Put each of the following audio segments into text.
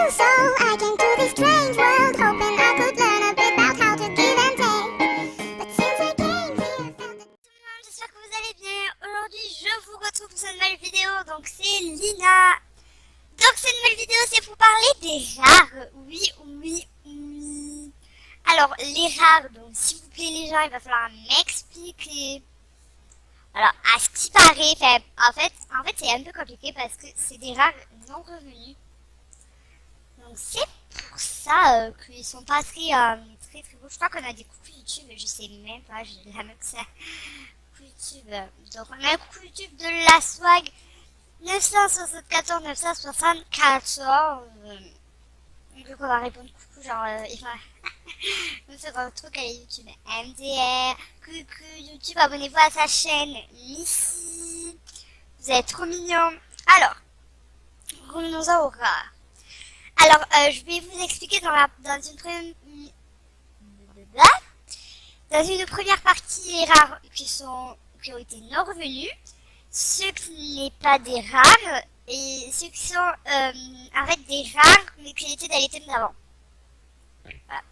So I came to this strange world, hoping I could learn a bit about how to give and take. But since I came here, found that... J'espère que vous allez bien. Aujourd'hui, je vous retrouve pour cette nouvelle vidéo. Donc, c'est Lina. Donc, cette nouvelle vidéo, c'est pour parler des rares. Oui, oui, oui. Alors, les rares, donc, s'il vous plaît, les gens, il va falloir m'expliquer. Alors, à ce qui paraît, en fait, c'est un peu compliqué parce que c'est des rares non revenus. Donc, c'est pour ça qu'ils sont pas très beaux. Je crois qu'on a des coucou YouTube, je sais même pas, j'ai la même que ça. YouTube. Donc on a un coucou YouTube de la swag 974 974. Donc on va répondre coucou, genre il va me faire un truc à la YouTube. MDR, coucou YouTube, abonnez-vous à sa chaîne Missy. Vous êtes trop mignons. Alors, revenons-en au rare. Alors, je vais vous expliquer dans une première partie les rares qui ont été non revenus, ceux qui n'est pas des rares et ceux qui sont en fait des rares mais qui étaient dans les thèmes d'avant. Voilà.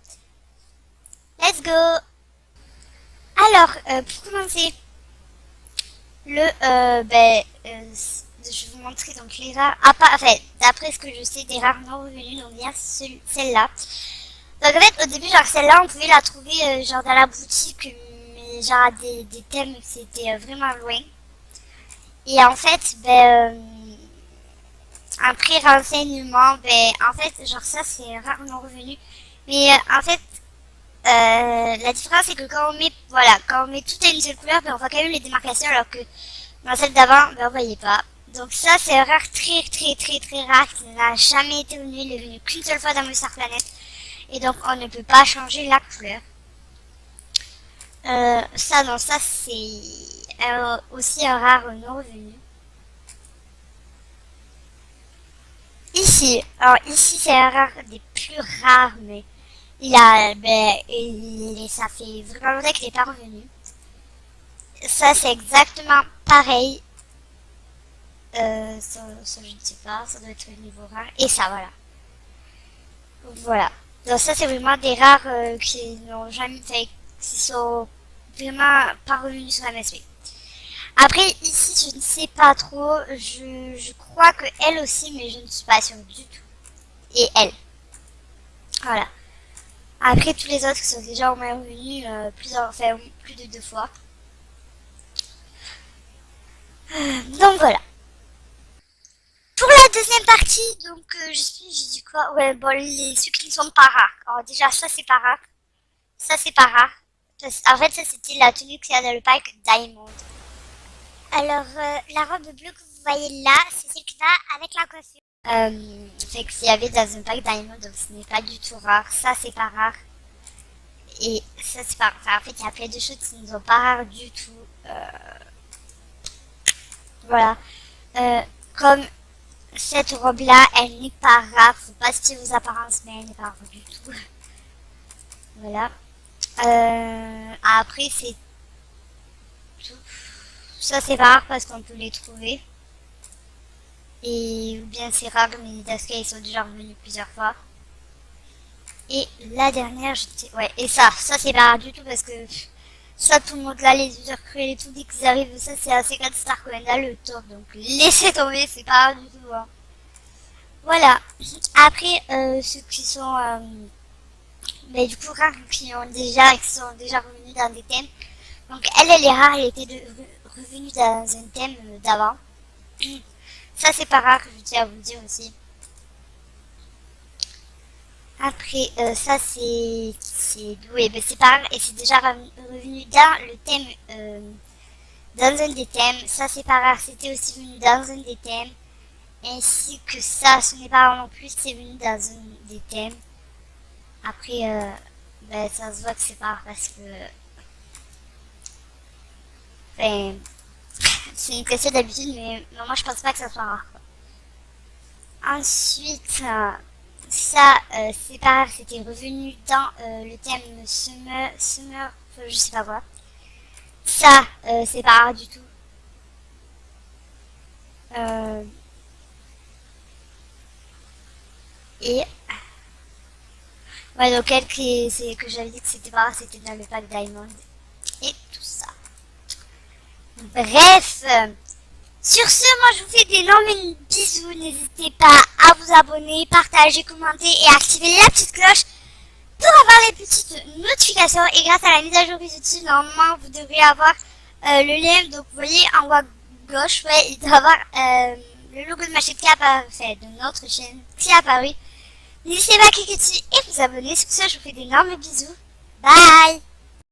Let's go. Alors, pour commencer, je vais vous montrer donc les rares. D'après ce que je sais des rares non revenus, donc il y a celle-là. Donc en fait, au début, genre celle-là, on pouvait la trouver genre dans la boutique, mais genre des thèmes, c'était vraiment loin. Et en fait, après renseignement, en fait, genre ça, c'est rarement revenu. Mais en fait, la différence, c'est que quand on met tout à une seule couleur, on voit quand même les démarcations, alors que dans celle d'avant, on voyait pas. Donc ça, c'est un rare très rare qui n'a jamais été venu. Il est venu qu'une seule fois dans le Star Planet. Et donc on ne peut pas changer la couleur. Ça c'est aussi un rare non revenu. Ici c'est un rare des plus rares, mais ça fait vraiment longtemps qu'il n'est pas revenu. Ça c'est exactement pareil. Ça, je ne sais pas, ça doit être le niveau rare. Et ça, voilà. Donc ça c'est vraiment des rares qui n'ont jamais fait, qui sont vraiment pas revenus sur MSP. Après ici je ne sais pas trop, je crois que elle aussi, mais je ne suis pas sûre du tout. Et elle. Voilà. Après tous les autres qui sont déjà au moins revenus plus de 2 fois. Donc voilà. Pour la deuxième partie, donc j'ai dit quoi? Ouais, bon, ceux qui ne sont pas rares. Alors déjà, ça c'est pas rare. Ça c'est pas rare. En fait, ça c'était la tenue qu'il y a dans le pack Diamond. Alors, la robe bleue que vous voyez là, c'est celle qui va avec la coiffure. Fait que s'il y avait dans un pack Diamond, donc ce n'est pas du tout rare. Ça c'est pas rare. Et ça c'est pas rare. Enfin, en fait, il y a plein de choses qui ne sont pas rares du tout. Voilà. Comme cette robe-là, elle n'est pas rare. Faut pas se fier aux apparences, mais elle n'est pas rare du tout. Voilà. Après, c'est tout. Ça, c'est rare parce qu'on peut les trouver. Et ou bien c'est rare, mais les Daska, ils sont déjà revenus plusieurs fois. Et la dernière, ouais, et ça c'est pas rare du tout parce que ça, tout le monde là, les users cruels et tout, dès qu'ils arrivent, ça c'est assez 4 stars quand même là, le top. Donc laissez tomber, c'est pas rare du tout. Hein. Voilà. Après, ceux qui sont du coup rares, qui sont déjà revenus dans des thèmes. Donc elle est rare, elle était revenue dans un thème d'avant. Ça c'est pas rare, je tiens à vous le dire aussi. Après, ça c'est ouais, c'est pas rare et c'est déjà revenu dans le thème, dans un des thèmes. Ça c'est pas rare, c'était aussi venu dans un des thèmes. Ainsi que ça, ce n'est pas rare non plus, c'est venu dans un des thèmes. Après, ça se voit que c'est pas rare parce que c'est une question d'habitude, mais moi je pense pas que ça soit rare. Ensuite, ça, c'est pas rare, c'était revenu dans le thème Summer, je sais pas quoi. Ça, c'est pas rare du tout. Et ouais, donc elle que j'avais dit que c'était pas, c'était dans le pack Diamond et tout ça. Bref, sur ce, moi je vous fais d'énormes bisous. N'hésitez pas à vous abonner, partager, commenter et activer la petite cloche pour avoir les petites notifications. Et grâce à la mise à jour qui est dessus, normalement vous devriez avoir le lien. Donc vous voyez en haut à gauche, ouais, il doit y avoir le logo de ma chaîne qui apparaît, de notre chaîne qui est apparu. N'hésitez pas à cliquer dessus et vous abonner. Sur ce, je vous fais d'énormes bisous. Bye!